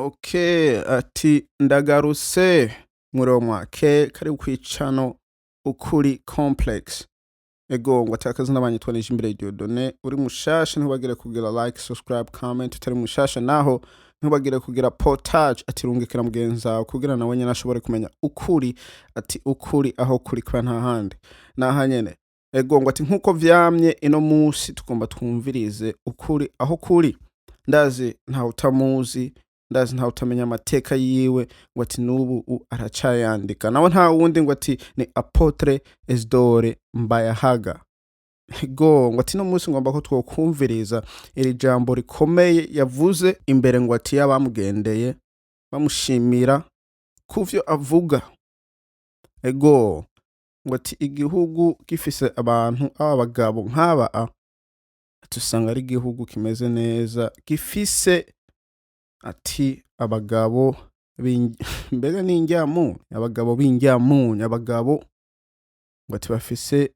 Okay, ati ndagarutse muromwa ke kari kwicano ukuri complex. Ego ngo atakaza n'abanyitwa Nijimbere Dieudonné uri mushasha ntubagire kugira like, subscribe, comment utari mushasha naho ntubagire kugira portage ati rungikira mugenza kugira nawe nyene ashobore kumenya ukuri ati ukuri aho kuri kwa nta handi naha nyene. Ego ngo ati nkuko vyamye ino musi tugomba twumvirize ukuri aho kuri. Ndazi nta utamuzi, ndazi nta utamenya amateka yiwe ngo ati nubu aracayandika. Nawe nta wundi ngo ati ni Apotre Isidore Mbayahaga. Ego ngo ati no musi ngomba ko twokumviriza iri jambo rikomeye yavuze imbere ngo ati yabamugendeye bamushimira kuvyo avuga. Ego ngo ati igihugu gifise abantu abagabo nk'aba tusanga ari igihugu kimeze neza gifise ati abagabo mbega n'injyamu abagabo b'injyamu abagabo ngo ati bafise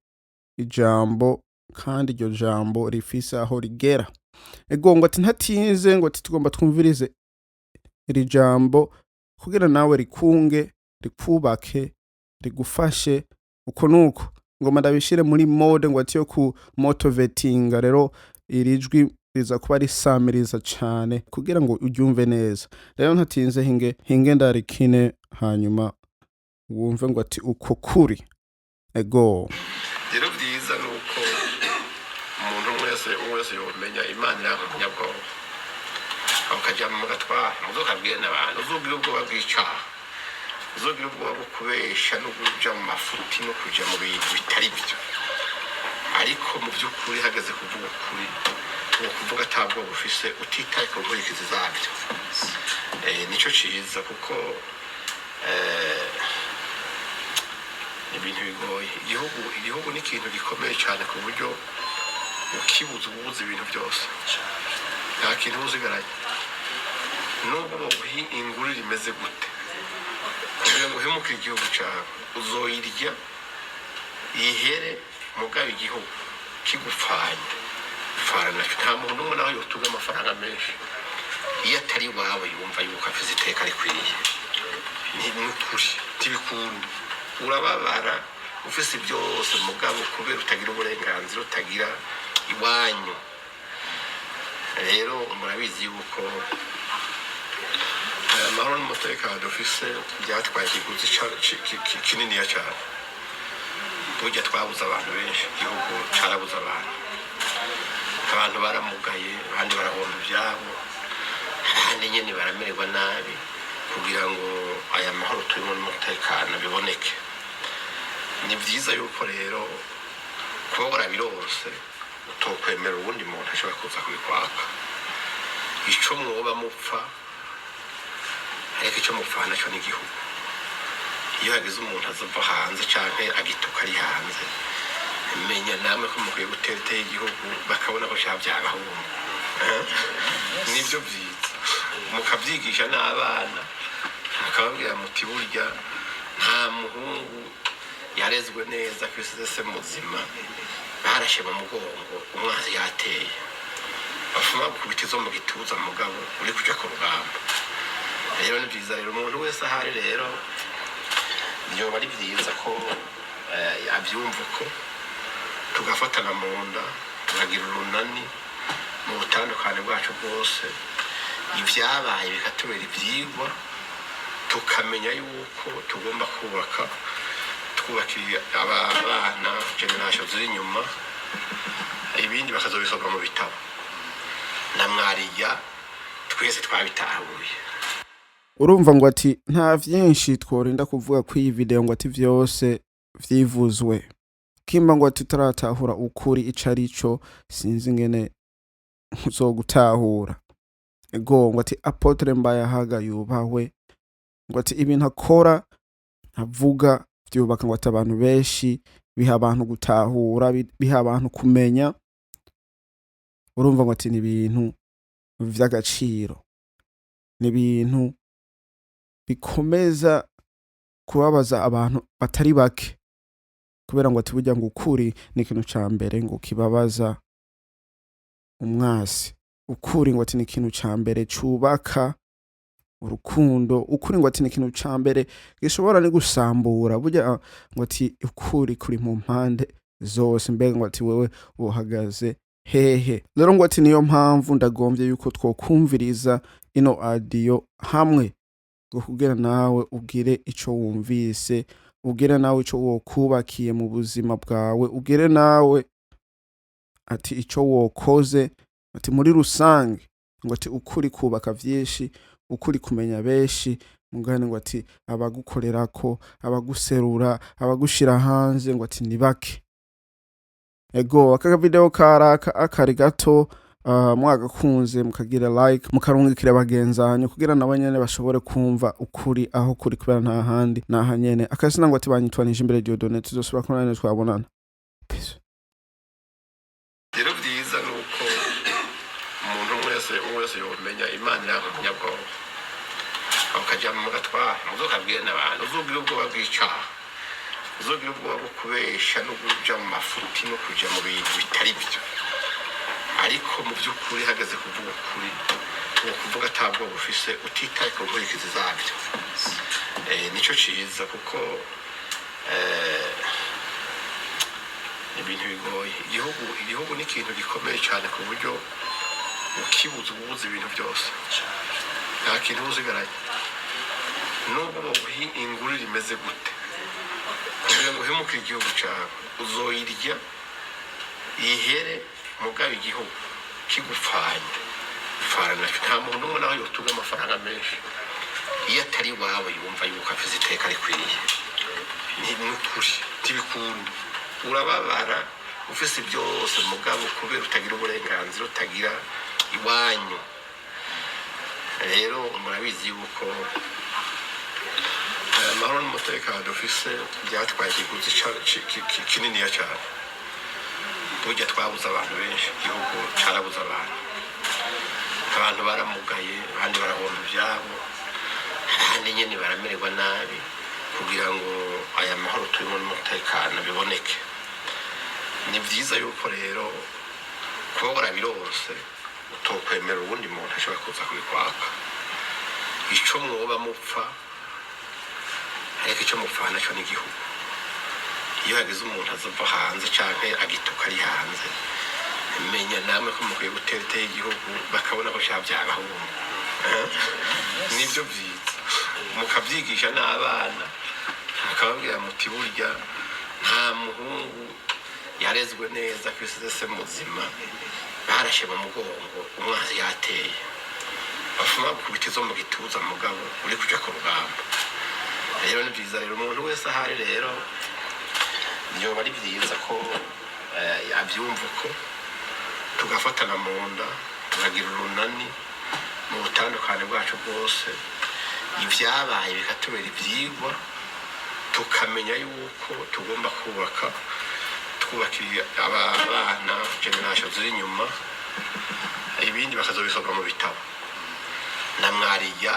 ijambo kandi iryo jambo rifise aho rigera. Ego ngo ati ntatinze ngo ati tugomba twumvirize iri jambo kugira nawe rikunge rikubake rigufashe uko nuko ngoma ndabishire muri mode ngo ati yo ku motivatinga. Rero irijwi riza kuba risamiriza cyane kugira ngo uryumve neza. Rero ntatinze hinge ndarikine hanyuma wumve ngo ati uko kuri. Ego rero byiza nuko umuntu wese yomenya Imana y'abanyabwoba akajya mu gatwara muzokabwiye n'abantu uzogira ubwoba bw'icaha uzogira ubwoba bwo kubesha no kuja mu mafuti no kuja mu bintu bitari byo, ariko mu by'ukuri hageze kuvuga ukuri uwo kuvuga atabwo bufise utitaye ku nkurikizi zabyo. Nico ciza kuko ibintu bigoye. Igihugu ni ikintu gikomeye cyane ku buryo ukibuza ububuza ibintu byose nta kintu uzigaranye nubwo boguha inguru rimeze gute kugira ngo uhemuke igihugu cyawe uzoyirya yihere mugabe igihugu kigupfanye farana. Nta muntu umwe nawe yotunga amafaranga menshi iyo atari wawe yumva yuko afise iteka rikwiriye. Ni ukuri tibikunda urababara ufise byose mugabo kubera utagira uburenganzira utagira iwanyu. Rero murabizi yuko amahoro n'umutekano dufise byatwaye ikiguzi kinini cyane. Burya twabuze abantu benshi, igihugu carabuze abantu baramugaye, abandi barahomba ibyabo, abandi nyene baramererwa nabi kugira ngo aya mahoro turimo n'umutekano biboneke. Ni byiza yuko rero kuba warabirose utokwemera ubundi muntu ashobora kuza kubikwaka. Ico mwoba mupfa ariko icyo mupfa nacyo n'igihugu. Iyo hagize umuntu azava hanze canke agituka ari hanze, menya namwe ko mukwiye gutera igihugu bakabona ko cyabyagahungu. Nibyo byiza mukabyigisha n'abana mukababwira muti burya nta muhungu yarezwe neza kwisi se muzima barashe mu mugongo umwanzi yateye bafuma kubitizo mu gituza mugabo uri kuja ku rugamba. Rero ni byiza rero umuntu wese ahari rero niyo bari byiza ko abyumva ko tugafatana mu nda tukagira urunani mu butandukane bwacu bwose. Ibyabaye bikatubera ibyigwa tukamenya yuko tugomba twubakira abana generation ziri inyuma, ibindi bakazobisoma mu bitabo na mwariya twese twabitahuye. urumva ngo ati nta vyinshi tworinda kuvuga ku iyi video ngo ati vyose vyivuzwe kimba ngo ati taratahura ukuri icarico sinzi ngene uzogutahura. Ego ngo ati Apotre Mbayahaga yubahwe ngo ati ibintu akora avuga vyubaka ngo ati abantu benshi biha abantu gutahura biha abantu kumenya. Urumva ngo ati ni ibintu vy'agaciro, ni ibintu bikomeza kubabaza abantu batari bake kubera ngo ati burya ngo ukuri ni ikintu ca mbere ngo kibabaza umwasi. Ukuri ngo ati ni ikintu ca mbere cubaka urukundo ukuri ngo ati ni ikintu ca mbere gishobora ni gusambura burya ngo ati ukuri kuri mu mpande zose mbega ngo ati wewe uhagaze hehe rero ngo ati niyo mpamvu ndagomvye yuko twokumviriza ino audio hamwe ngo kugira nawe ubwire ico wumvise ubwire nawe ico wokubakiye mu buzima bwawe ubwire nawe ati ico wokoze ati muri rusange ngo ati ukuri kubaka vyinshi ukuri kumenya benshi mugani ngo ati abagukorerako abaguserura abagushira hanze ngo ati ni bake ego aka video karaka akari gato mwagakunze mukagira like mukarungikira bagenzanyu kugira nabo nyene bashobore kumva ukuri aho kuri kubera nta handi naha nyene akazina ngo ati banyitwanije imbere Dieudonné tuzosubira kubonana twabonana peace. Rero byiza nuko umuntu wese yomenya Imana y'abanyabwonko akajya mu gatwara muzokabwira n'abantu uzogira ubwoba bw'icaha uzogira ubwoba bwo kubesha no kuja mu mafuti no kuja mu bintu bitari byo ariko mu by'ukuri hageze kuvuga ukuri no kuvuga atabwo bufise utitaye ku nkurikizi zabyo nico ciza kuko ibintu bigoye igihugu ni ikintu gikomeye cyane ku buryo ukibuza ububuza ibintu byose nta kintu uzigaranye nubwo inguru rimeze gute kugira ngo uhemuke igihugu cyawe uzoyirya ihere mugabe igihugu kigupfanye farana nta muntu umwe nawe yotunga amafaranga menshi iyo atari wawe yumva yuko afite iteka rikwiye ni n'ukuri tibikunda urababara ufise byose mugabo kubera utagira uburenganzira utagira iwanyu rero murabizi yuko amahoro n'umutekano dufise byatwaye ikiguzi kinini cyane burya twabuze abantu benshi igihugu carabuze abantu baramugaye abandi barahomba ibyabo abandi nyene baramererwa nabi kugira ngo aya mahoro turimo n'umutekano biboneke ni byiza yuko rero kuba warabirose utokwemera ubundi muntu ashobora kuza kubikwaka ico mwoba mupfa ariko icyo mupfa nacyo ni igihugu iyo hagize umuntu azava hanze canke agituka ari hanze menya namwe ko mukwiye gutera igihugu bakabona ko cyabyagahungu nibyo byiza mukabyigisha n'abana mukababwira muti burya nta muhungu yarezwe neza kwisize se muzima barashe mu mugongo umwazi yateye bafuma kubita izo mu gituza mugabo uri kuja ku rugamba rero ni byiza rero umuntu wese ahari rero niyo bari byiza ko abyumva ko tugafatana mu nda tukagira urunani mu butandukane bwacu bwose ibyabaye bikatubera ibyigwa tukamenya yuko tugomba twubakira abana generation ziri inyuma ibindi bakazobisoma mu bitabo na mwariya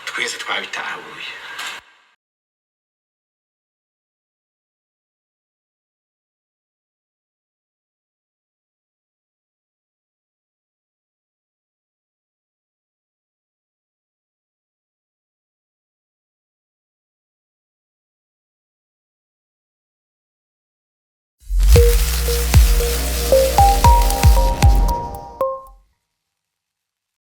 twese twabitahuye